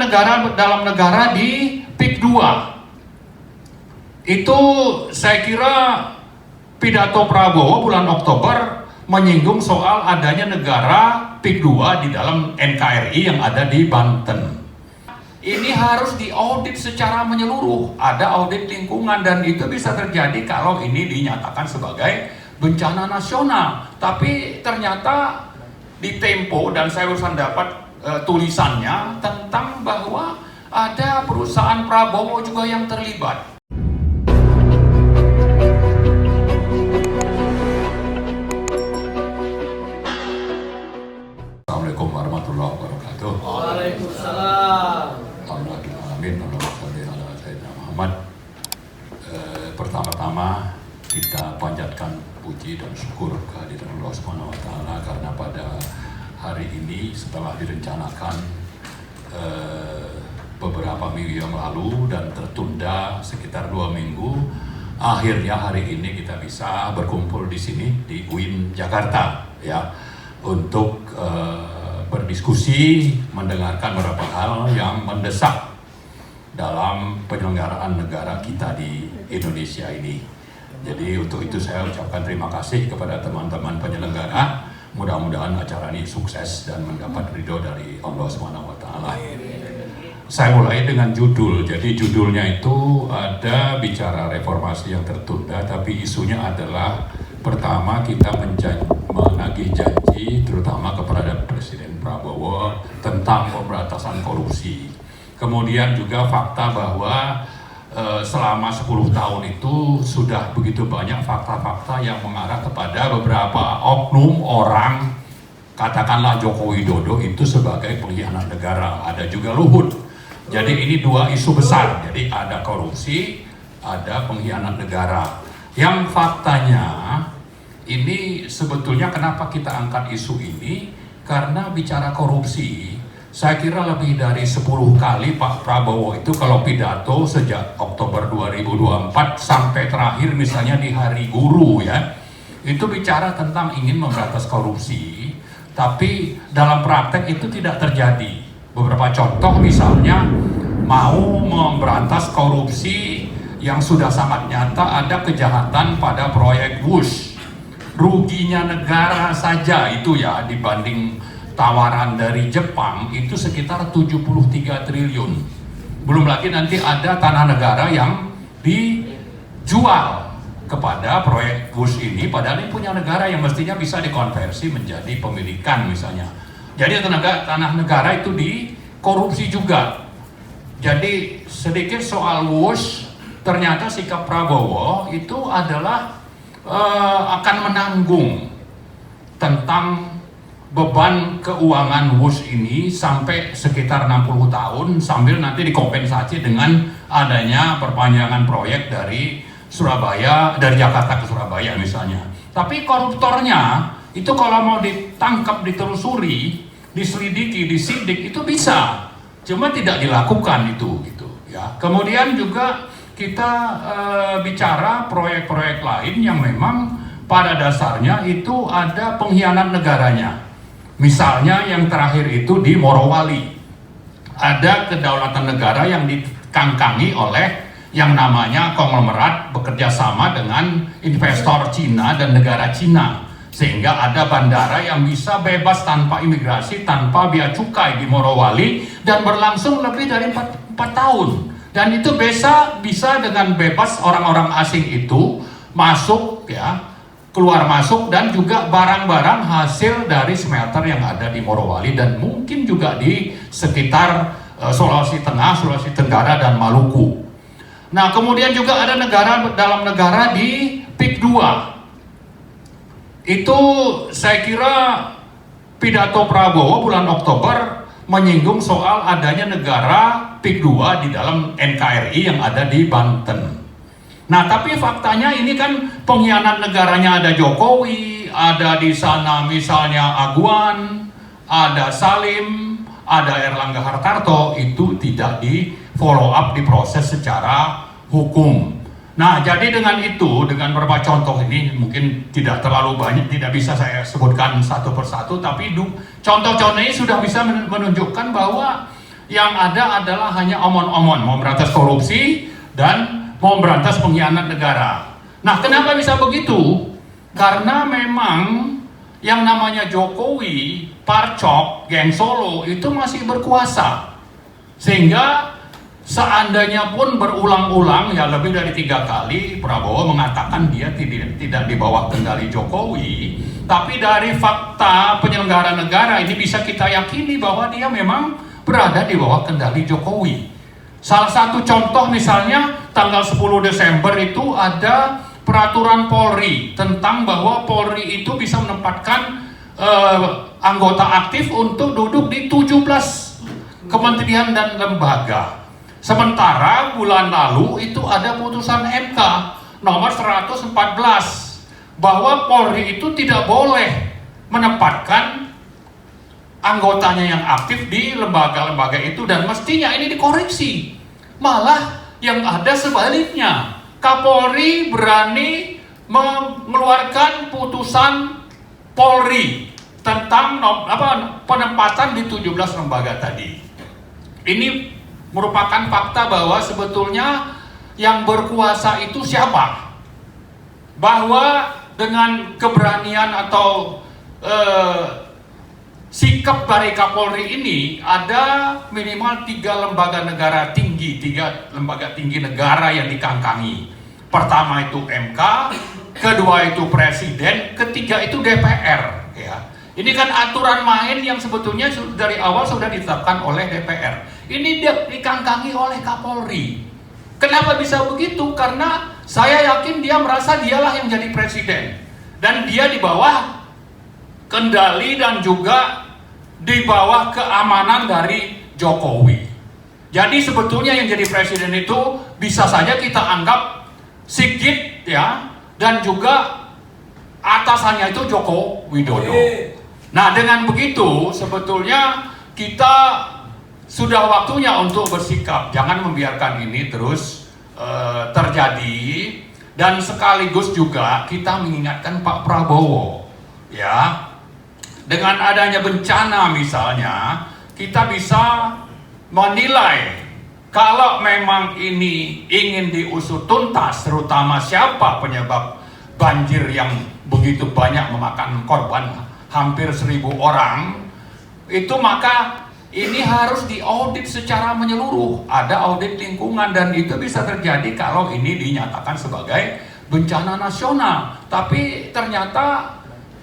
negara dalam negara di PIK 2. Itu saya kira pidato Prabowo bulan Oktober menyinggung soal adanya negara PIK 2 di dalam NKRI yang ada di Banten. Ini harus diaudit secara menyeluruh, ada audit lingkungan, dan itu bisa terjadi kalau ini dinyatakan sebagai bencana nasional. Tapi ternyata di Tempo, dan saya barusan dapat tulisannya tentang bahwa ada perusahaan Prabowo juga yang terlibat. Assalamualaikum warahmatullahi wabarakatuh. Waalaikumsalam. Muhammad. Pertama-tama kita panjatkan puji dan syukur kehadiran Allah Subhanahu wa Ta'ala karena pada hari ini setelah direncanakan beberapa minggu yang lalu dan tertunda sekitar 2 minggu, akhirnya hari ini kita bisa berkumpul di sini di UIN Jakarta ya untuk berdiskusi, mendengarkan beberapa hal yang mendesak dalam penyelenggaraan negara kita di Indonesia ini. Jadi untuk itu saya ucapkan terima kasih kepada teman-teman penyelenggara. Mudah-mudahan acara ini sukses dan mendapat ridho dari Allah Subhanahu wa Ta'ala. Saya mulai dengan judul. Jadi judulnya itu ada bicara reformasi yang tertunda, tapi isunya adalah pertama kita menagih janji terutama kepada Presiden Prabowo tentang pemberantasan korupsi. Kemudian juga fakta bahwa selama 10 tahun itu sudah begitu banyak fakta-fakta yang mengarah kepada beberapa oknum orang, katakanlah Joko Widodo itu sebagai pengkhianat negara, ada juga Luhut. Jadi ini 2 isu besar, jadi ada korupsi, ada pengkhianat negara. Yang faktanya ini sebetulnya kenapa kita angkat isu ini, karena bicara korupsi, saya kira lebih dari 10 kali Pak Prabowo itu kalau pidato sejak Oktober 2024 sampai terakhir misalnya di Hari Guru ya, itu bicara tentang ingin memberantas korupsi, tapi dalam praktek itu tidak terjadi. Beberapa contoh misalnya mau memberantas korupsi yang sudah sangat nyata, ada kejahatan pada proyek WUSH, ruginya negara saja itu ya dibanding tawaran dari Jepang itu sekitar 73 triliun. Belum lagi nanti ada tanah negara yang dijual kepada proyek WUSH ini, padahal ini punya negara yang mestinya bisa dikonversi menjadi pemilikan misalnya. Jadi tanah negara itu dikorupsi juga. Jadi sedikit soal WUSH, ternyata sikap Prabowo itu adalah akan menanggung tentang beban keuangan WUSH ini sampai sekitar 60 tahun sambil nanti dikompensasi dengan adanya perpanjangan proyek dari Surabaya, dari Jakarta ke Surabaya misalnya. Tapi koruptornya itu kalau mau ditangkap, ditelusuri, diselidiki, disidik itu bisa, cuma tidak dilakukan itu gitu ya. Kemudian juga kita bicara proyek-proyek lain yang memang pada dasarnya itu ada pengkhianat negaranya. Misalnya yang terakhir itu di Morowali, ada kedaulatan negara yang dikangkangi oleh yang namanya konglomerat bekerja sama dengan investor Cina dan negara Cina, sehingga ada bandara yang bisa bebas tanpa imigrasi, tanpa bea cukai di Morowali dan berlangsung lebih dari 4 tahun. Dan itu bisa dengan bebas orang-orang asing itu masuk ya, keluar masuk, dan juga barang-barang hasil dari smelter yang ada di Morowali dan mungkin juga di sekitar Sulawesi Tengah, Sulawesi Tenggara, dan Maluku. Nah kemudian juga ada negara dalam negara di PIK 2. Itu saya kira pidato Prabowo bulan Oktober menyinggung soal adanya negara PIK 2 di dalam NKRI yang ada di Banten. Nah, tapi faktanya ini kan pengkhianat negaranya ada Jokowi, ada di sana misalnya Aguan, ada Salim, ada Erlangga Hartarto, itu tidak di follow up, diproses secara hukum. Nah, jadi dengan itu, dengan beberapa contoh ini mungkin tidak terlalu banyak, tidak bisa saya sebutkan satu persatu, tapi contoh-contoh ini sudah bisa menunjukkan bahwa Yang ada adalah hanya omon-omon, mau berantas korupsi dan mau berantas pengkhianat negara. Nah, kenapa bisa begitu? Karena memang yang namanya Jokowi, Parcok, geng Solo itu masih berkuasa. Sehingga seandainya pun berulang-ulang, ya lebih dari 3 kali Prabowo mengatakan dia tidak di bawah kendali Jokowi, tapi dari fakta penyelenggara negara ini bisa kita yakini bahwa dia memang berada di bawah kendali Jokowi. Salah satu contoh misalnya tanggal 10 Desember itu ada peraturan Polri tentang bahwa Polri itu bisa menempatkan anggota aktif untuk duduk di 17 kementerian dan lembaga. Sementara bulan lalu itu ada putusan MK nomor 114 bahwa Polri itu tidak boleh menempatkan anggotanya yang aktif di lembaga-lembaga itu, dan mestinya ini dikoreksi. Malah yang ada sebaliknya, Kapolri berani mengeluarkan putusan Polri tentang penempatan di 17 lembaga tadi. Ini merupakan fakta bahwa sebetulnya yang berkuasa itu siapa? Bahwa dengan keberanian atau sikap dari Kapolri ini ada minimal 3 lembaga negara tinggi, 3 lembaga tinggi negara yang dikangkangi. Pertama itu MK, kedua itu Presiden, ketiga itu DPR. Ya. Ini kan aturan main yang sebetulnya dari awal sudah ditetapkan oleh DPR. Ini dikangkangi oleh Kapolri. Kenapa bisa begitu? Karena saya yakin dia merasa dialah yang jadi presiden. Dan dia di bawah kendali dan juga di bawah keamanan dari Jokowi. Jadi sebetulnya yang jadi presiden itu bisa saja kita anggap Sigit ya, dan juga atasannya itu Joko Widodo. Nah, dengan begitu sebetulnya kita sudah waktunya untuk bersikap, jangan membiarkan ini terus terjadi, dan sekaligus juga kita mengingatkan Pak Prabowo ya, dengan adanya bencana misalnya kita bisa menilai kalau memang ini ingin diusut tuntas, terutama siapa penyebab banjir yang begitu banyak memakan korban hampir 1.000 orang, itu maka ini harus diaudit secara menyeluruh. Ada audit lingkungan, dan itu bisa terjadi kalau ini dinyatakan sebagai bencana nasional. Tapi ternyata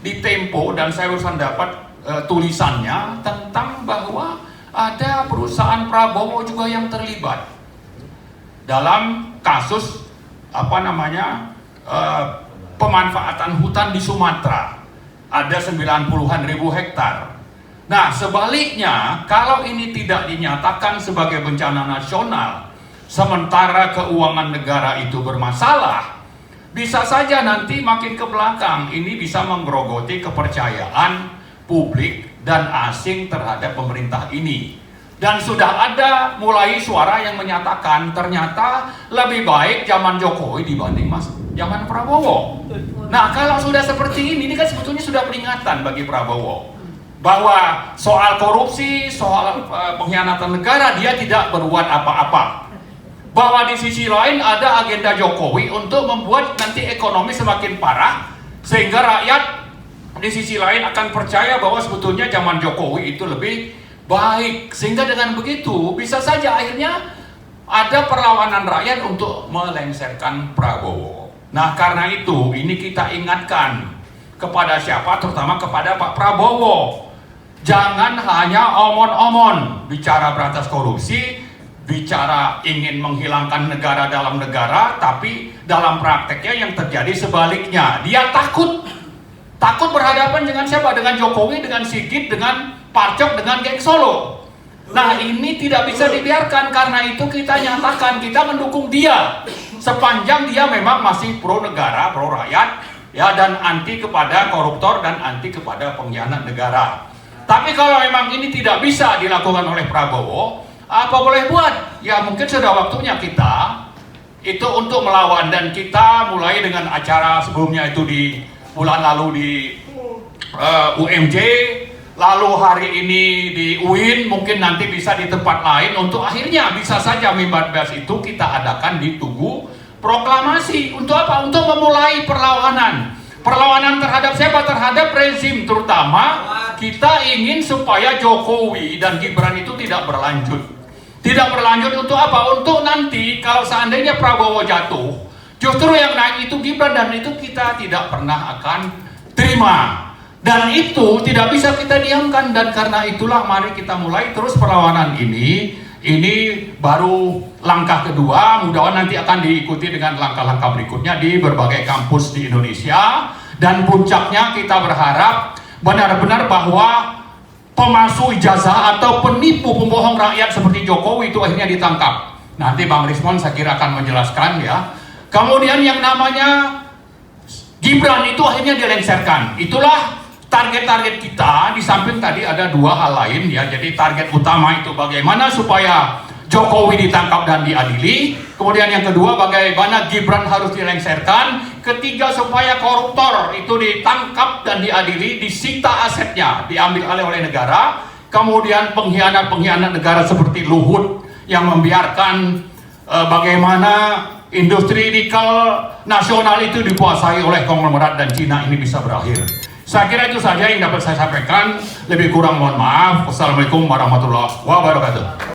di Tempo, dan saya barusan dapat tulisannya tentang bahwa ada perusahaan Prabowo juga yang terlibat dalam kasus pemanfaatan hutan di Sumatera. Ada 90-an ribu hektar. Nah, sebaliknya, kalau ini tidak dinyatakan sebagai bencana nasional, sementara keuangan negara itu bermasalah, bisa saja nanti makin ke belakang ini bisa menggerogoti kepercayaan publik dan asing terhadap pemerintah ini. Dan sudah ada mulai suara yang menyatakan ternyata lebih baik zaman Jokowi dibanding zaman Prabowo. Nah, kalau sudah seperti ini kan sebetulnya sudah peringatan bagi Prabowo bahwa soal korupsi, soal pengkhianatan negara dia tidak berbuat apa-apa. Bahwa di sisi lain ada agenda Jokowi untuk membuat nanti ekonomi semakin parah, sehingga rakyat di sisi lain akan percaya bahwa sebetulnya zaman Jokowi itu lebih baik. Sehingga dengan begitu bisa saja akhirnya ada perlawanan rakyat untuk melengsarkan Prabowo. Nah, karena itu ini kita ingatkan kepada siapa, terutama kepada Pak Prabowo. Jangan hanya omon-omon bicara berantas korupsi, bicara ingin menghilangkan negara dalam negara, tapi dalam prakteknya yang terjadi sebaliknya. Dia takut berhadapan dengan siapa? Dengan Jokowi, dengan Sigit, dengan Parcok, dengan geng Solo. Nah, ini tidak bisa dibiarkan. Karena itu kita nyatakan kita mendukung dia sepanjang dia memang masih pro negara, pro rakyat ya, dan anti kepada koruptor dan anti kepada pengkhianat negara. Tapi kalau memang ini tidak bisa dilakukan oleh Prabowo, apa boleh buat? Ya mungkin sudah waktunya kita itu untuk melawan, dan kita mulai dengan acara sebelumnya itu di bulan lalu di UMJ, lalu hari ini di UIN, mungkin nanti bisa di tempat lain, untuk akhirnya bisa saja Mei 14 itu kita adakan di Tugu Proklamasi. Untuk apa? Untuk memulai perlawanan. Perlawanan terhadap siapa? Terhadap rezim, terutama kita ingin supaya Jokowi dan Gibran itu tidak berlanjut. Tidak berlanjut untuk apa? Untuk nanti kalau seandainya Prabowo jatuh, justru yang naik itu Gibran, dan itu kita tidak pernah akan terima. Dan itu tidak bisa kita diamkan, dan karena itulah mari kita mulai terus perlawanan ini. Ini baru langkah kedua, mudah-mudahan nanti akan diikuti dengan langkah-langkah berikutnya di berbagai kampus di Indonesia. Dan puncaknya kita berharap benar-benar bahwa pemalsu ijazah atau penipu pembohong rakyat seperti Jokowi itu akhirnya ditangkap. Nanti Bang Rismon saya kira akan menjelaskan ya. Kemudian yang namanya Gibran itu akhirnya dilengsarkan. Itulah target-target kita. Di samping tadi ada dua hal lain ya. Jadi target utama itu bagaimana supaya Jokowi ditangkap dan diadili. Kemudian yang kedua bagaimana Gibran harus dilengsarkan. Ketiga supaya koruptor itu ditangkap dan diadili, disita asetnya, diambil alih oleh negara. Kemudian pengkhianat-pengkhianat negara seperti Luhut yang membiarkan bagaimana industri nikel nasional itu dikuasai oleh konglomerat dan Cina ini bisa berakhir. Saya kira itu saja yang dapat saya sampaikan. Lebih kurang mohon maaf. Wassalamualaikum warahmatullahi wabarakatuh.